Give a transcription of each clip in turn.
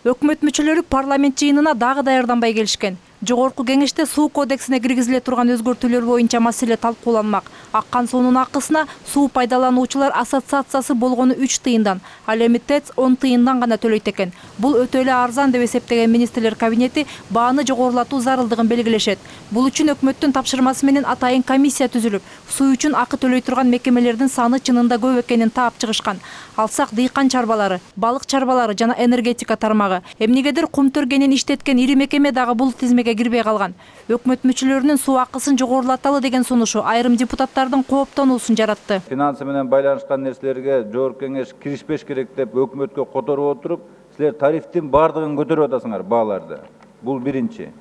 Өкмөт мүчөлөрү парламент жыйынына дагы даярданбай келишкен. Жогорку кеңеште суу кодексине киргизиле турган өзгөртүүлөр боюнча маселе талкууланмак. Аккан суунун акысына суу пайдалануучулар ассоциациясы болгону 3 тыйындан, ал эми ТЭЦ 10 тыйындан гана төлөйт экен. Бул өтө эле арзан деп эсептеген министрлер кабинети бааны жогорулатуу зарылдыгын белгилешет. Бул үчүн өкмөттүн тапшырмасы менен атайын комиссия түзүлүп, суу үчүн акы төлөй турган мекемелердин саны чынында көп экенин таап чыгышкан. Алсак дыйкан чарбалары, балык чарбалары жана энергетика тармагы. Эмнегедир кум төргенин иштеткен ири мекеме дагы бул тизмеге кирбей калган. Өкмөт мүчөлөрүнүн суу акысын жогорулаталы деген сунушу айрым депутаттардын кооптонуусун жаратты. Финансы менен байланышкан нерселерге жогорку кеңеш киришпеш керек деп өкмөткө которуп отуруп, силер тарифтин бардыгын көтөрүп атасыңар бааларды. Бул биринчи.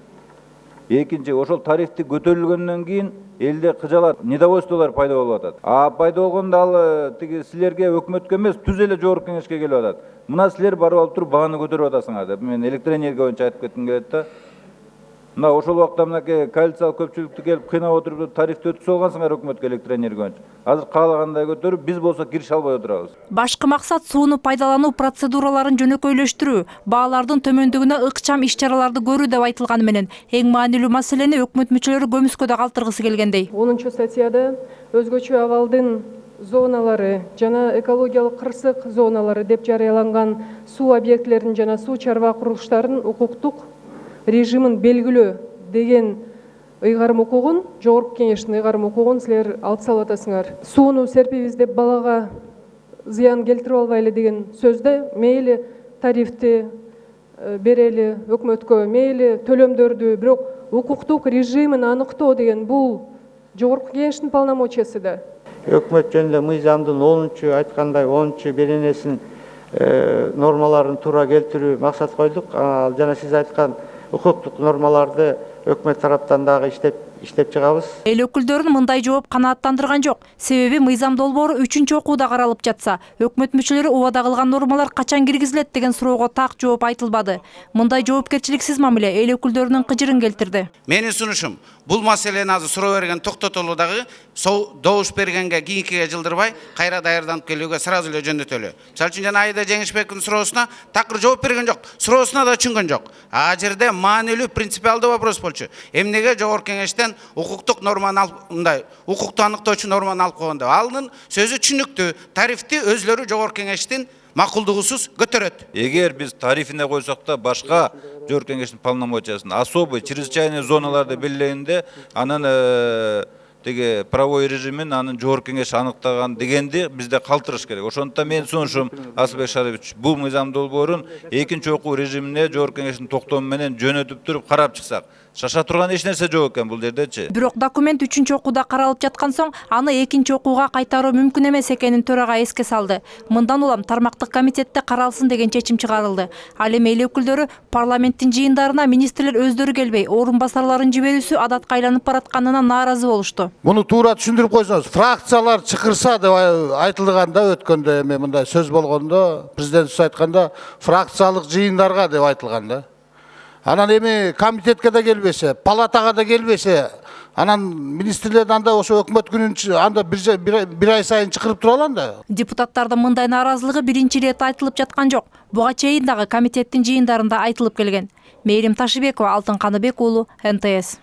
Экинчи, ошол тарифти көтөрүлгөндөн кийин элде кыжалар, недовольстволор пайда болуп атат. Пайда болгондо ал тиги силерге өкмөткө эмес, түз эле жогорку кеңешке келип атат. Мына силер барып алып туруп бааны көтөрүп атасыңар деп мен электроэнергия боюнча айтып кетким келет да. Мына ошол убакта мынакей коалициялык көпчүлүктү келип кыйнап отуруп тарифти өткөзүп алгансыңар өкмөткө электроэнергия боюнча. Азыр каалагандай көтөрүп, биз болсо киреше албай отурабыз. Башкы максат сууну пайдалануу процедураларын жөнөкөйлөштүрүү, баалардын төмөндүгүнө ыкчам иш-чараларды көрүү деп айтылганы менен эң маанилүү маселени өкмөт мүчөлөрү көмүскөдө калтыргысы келгендей. 10-статьяда өзгөчө абалдын зоналары жана экологиялык кырсык зоналары деп жарыяланган суу объектилерин жана суу чарба курулуштарынын укуктук режимин белгилөө деген ыйгарым укугун, жогорку кеңештин ыйгарым укугун силер алып салып атасыңар. Сууну серпибиз деп балага зыян келтирип албайлы деген сөздө мейли тарифти берели өкмөткө, мейли төлөмдөрдү, бирок укуктук режимин аныктоо деген бул жогорку кеңештин полномочиясы да. Өкмөт жөнүндө мыйзамдын 10-чу айткандай 10-чу беренесин нормаларын туура келтирүү максат койдук. Жана сиз айткан укуктук нормаларды өкмөт тараптан дагы иштеп чыгабыз. Эл өкүлдөрүн мындай жооп канааттандырган жок. Себеби мыйзам долбоору 3-окууда каралып жатса, өкмөт мүчөлөрү убада кылган нормалар качан киргизилет деген суроого так жооп айтылбады. Мындай жоопкерчиликсиз мамиле эл өкүлдөрүнүн кыжырын келтирди. Менин сунушум, бул маселени азыр суроо берген токтотолу дагы добуш бергенге кийинкиге жылдырбай, кайра даярданып келүүгө сразу эле жөндөтөлү. Мисалы үчүн жана Айда Жеңишбековдун суроосуна такыр жооп берген жок, суроосуна да түшүнгөн жок. Жерде маанилүү принципиалдуу вопрос болчу. Эмнеге жогорку кеңештен укуктук норманы алып, мындай укукту аныктоочу норманы алып койгон деп. Алдын сөзү түшүнүктүү. Тарифти өзлөрү жогорку кеңештин макулдугусуз көтөрөт. Эгер биз тарифине койсок да башка жогорку кеңештин полномочиясын особый чрезвычайный зоналарды белгилегенде анан теги правовой режимин анын жогорку кеңеш аныктаган дегенди бизде калтырыш керек. Ошондуктан мен сунушум Асылбек Шарипович бул мыйзам долбоорун 2-окуу режимине жогорку кеңештин токтому менен жөнөтүп туруп карап чыксак. Шаша турган эч нерсе жок экен бул жердечи. Бирок документ 3-окууда каралып жаткан соң аны 2-окууга кайтаруу мүмкүн эмес экенин төрага эске салды. Мындан улам тармактык комитетте каралсын деген чечим чыгарылды. Ал эми эл өкүлдөрү парламенттин жыйындарына министрлер өздөрү келбей, орун басарларын жиберүүсү адатка айланып баратканына нааразы болушту. Муну туура түшүндүрүп койсоңуз, фракциялар чакырса деп айтылганда өткөндө эми мындай сөз болгондо, президент айтканда фракциялык жыйындарга деп айтылган да. Анан эми комитетке да келбесе, палатага да келбесе, анан министрлерден анда ошо өкмөт күнүн анда бир ай сайын чакырып тура алам да. Депутаттардын мындай нааразылыгы биринчи ирет айтылып жаткан жок. Буга чейин дагы комитеттин жыйындарында айтылып келген. Мээрим Ташыбекова, Алтын Каныбек уулу, НТС.